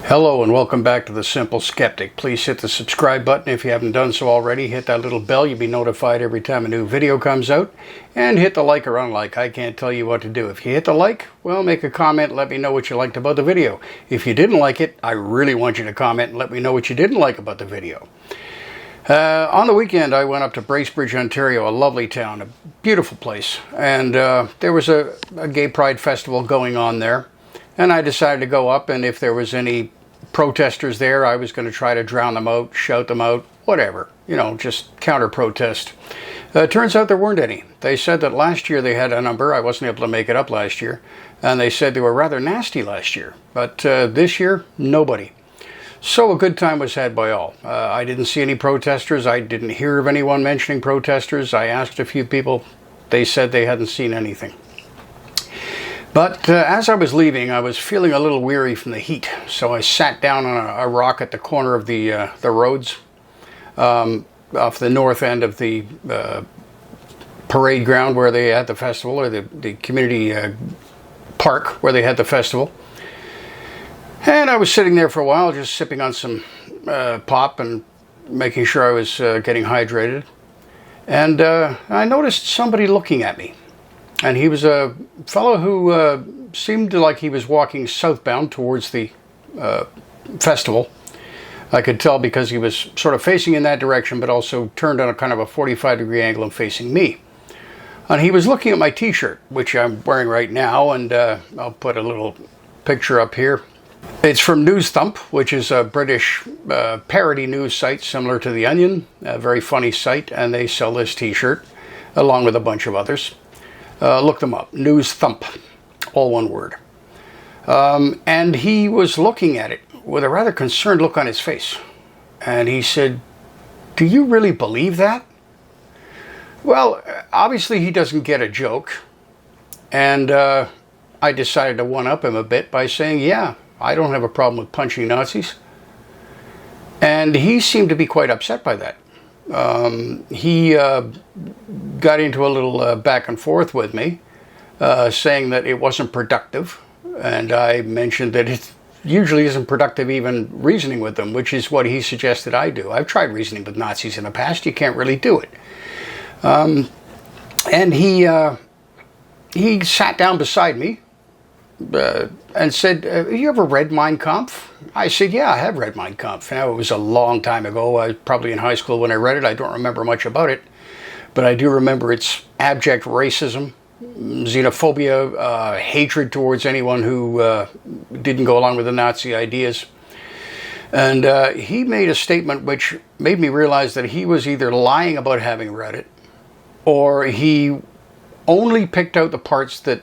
Hello and welcome back to The Simple Skeptic. Please hit the subscribe button if you haven't done so already. Hit that little bell, you'll be notified every time a new video comes out. And hit the like or unlike. I can't tell you what to do. If you hit the like, well, make a comment, let me know what you liked about the video. If you didn't like it, I really want you to comment and let me know what you didn't like about the video. On the weekend, I went up to Bracebridge, Ontario, a lovely town, a beautiful place. And there was a gay pride festival going on there. And I decided to go up, and if there was any protesters there, I was going to try to drown them out, shout them out, whatever. You know, just counter-protest. Turns out there weren't any. They said that last year they had a number. I wasn't able to make it up last year. And they said they were rather nasty last year. But this year, nobody. So a good time was had by all. I didn't see any protesters. I didn't hear of anyone mentioning protesters. I asked a few people. They said they hadn't seen anything. But as I was leaving, I was feeling a little weary from the heat, so I sat down on a rock at the corner of the roads off the north end of the parade ground where they had the festival, or the community park where they had the festival. And I was sitting there for a while, just sipping on some pop and making sure I was getting hydrated. And I noticed somebody looking at me. And he was a fellow who seemed like he was walking southbound towards the festival. I could tell because he was sort of facing in that direction, but also turned on a kind of a 45-degree angle and facing me. And he was looking at my t-shirt, which I'm wearing right now, and I'll put a little picture up here. It's from News Thump, which is a British parody news site similar to The Onion, a very funny site, and they sell this t-shirt, along with a bunch of others. Look them up. News Thump. All one word. And he was looking at it with a rather concerned look on his face. And he said, "Do you really believe that?" Well, obviously he doesn't get a joke. And I decided to one-up him a bit by saying, yeah, I don't have a problem with punching Nazis. And he seemed to be quite upset by that. He got into a little back and forth with me, saying that it wasn't productive, and I mentioned that it usually isn't productive even reasoning with them, which is what he suggested I do. I've tried reasoning with Nazis in the past. You can't really do it. And he sat down beside me and said, "Have you ever read Mein Kampf?" I said, "Yeah, I have read Mein Kampf." Now, it was a long time ago. I was probably in high school when I read it. I don't remember much about it. But I do remember its abject racism, xenophobia, hatred towards anyone who didn't go along with the Nazi ideas. And he made a statement which made me realize that he was either lying about having read it, or he only picked out the parts that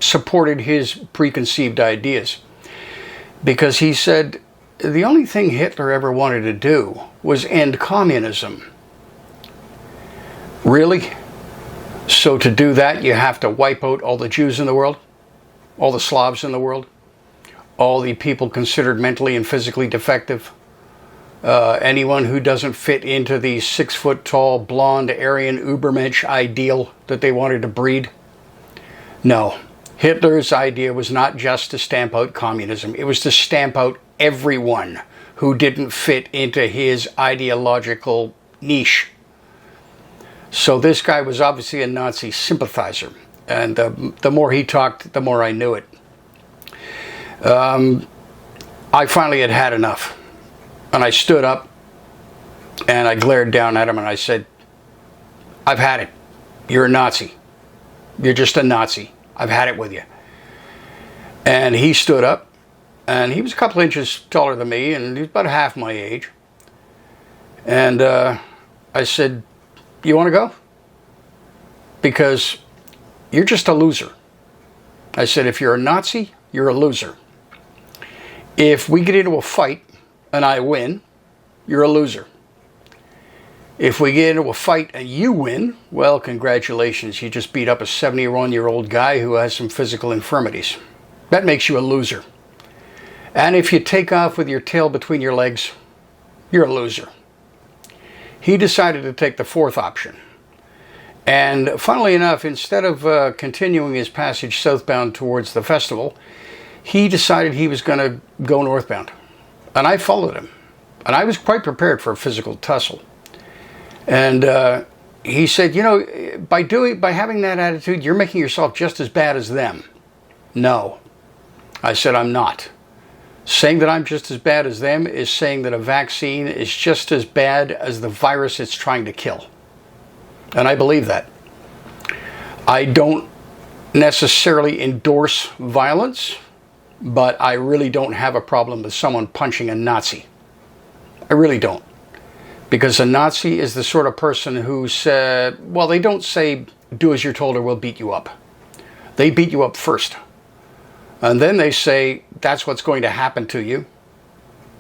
supported his preconceived ideas. Because he said the only thing Hitler ever wanted to do was end communism. Really? So to do that, you have to wipe out all the Jews in the world, all the Slavs in the world, all the people considered mentally and physically defective, anyone who doesn't fit into the 6-foot-tall, blonde, Aryan Ubermensch ideal that they wanted to breed? No. Hitler's idea was not just to stamp out communism. It was to stamp out everyone who didn't fit into his ideological niche. So this guy was obviously a Nazi sympathizer. And the more he talked, the more I knew it. I finally had had enough. And I stood up and I glared down at him and I said, "I've had it. You're a Nazi. You're just a Nazi. I've had it with you." And he stood up, and he was a couple inches taller than me, and he was about half my age. And I said, "You want to go? Because you're just a loser." I said, "If you're a Nazi, you're a loser. If we get into a fight and I win, you're a loser. If we get into a fight and you win, well, congratulations, you just beat up a 71-year-old guy who has some physical infirmities. That makes you a loser. And if you take off with your tail between your legs, you're a loser." He decided to take the fourth option. And funnily enough, instead of continuing his passage southbound towards the festival, he decided he was going to go northbound. And I followed him. And I was quite prepared for a physical tussle. And he said, you know, by having that attitude, you're making yourself just as bad as them. No. I said, I'm not. Saying that I'm just as bad as them is saying that a vaccine is just as bad as the virus it's trying to kill. And I believe that. I don't necessarily endorse violence, but I really don't have a problem with someone punching a Nazi. I really don't. Because a Nazi is the sort of person who said, well, they don't say, do as you're told or we'll beat you up. They beat you up first. And then they say, that's what's going to happen to you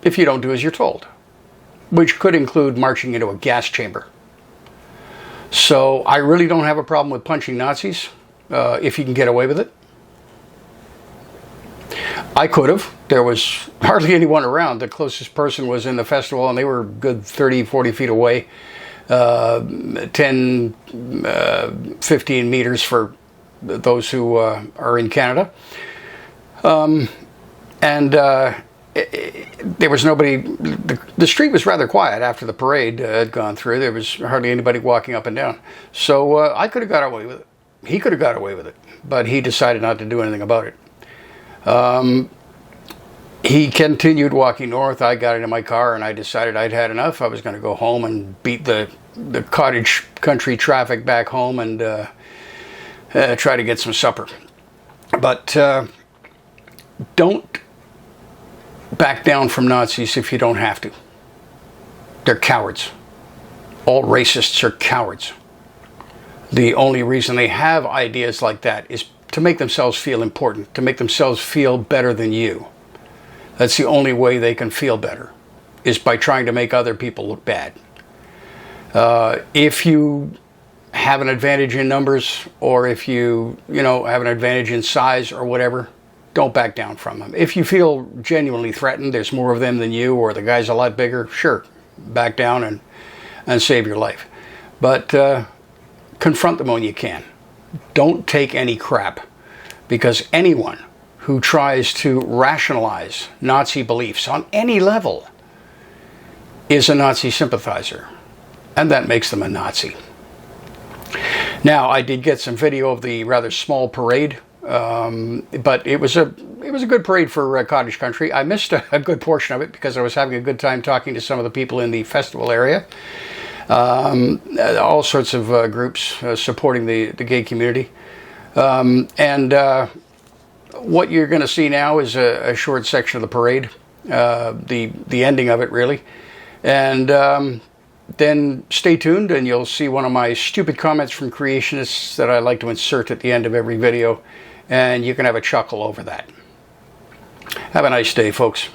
if you don't do as you're told. Which could include marching into a gas chamber. So I really don't have a problem with punching Nazis, if you can get away with it. I could have. There was hardly anyone around. The closest person was in the festival, and they were good 30, 40 feet away. 10, 15 meters for those who are in Canada. There was nobody. The street was rather quiet after the parade had gone through. There was hardly anybody walking up and down. So I could have got away with it. He could have got away with it, but he decided not to do anything about it. He continued walking north. I got into my car and I decided I'd had enough. I was going to go home and beat the cottage country traffic back home and try to get some supper. But don't back down from Nazis if you don't have to. They're cowards. All racists are cowards. The only reason they have ideas like that is to make themselves feel important, to make themselves feel better than you. That's the only way they can feel better, is by trying to make other people look bad. If you have an advantage in numbers, or if you have an advantage in size or whatever, don't back down from them. If you feel genuinely threatened, there's more of them than you, or the guy's a lot bigger, sure, back down and save your life. But confront them when you can. Don't take any crap, because anyone who tries to rationalize Nazi beliefs on any level is a Nazi sympathizer, and that makes them a Nazi. Now, I did get some video of the rather small parade, but it was a good parade for cottage country. I missed a good portion of it because I was having a good time talking to some of the people in the festival area. All sorts of groups supporting the gay community. What you're going to see now is a short section of the parade, the ending of it, really. And then stay tuned, and you'll see one of my stupid comments from creationists that I like to insert at the end of every video, and you can have a chuckle over that. Have a nice day, folks.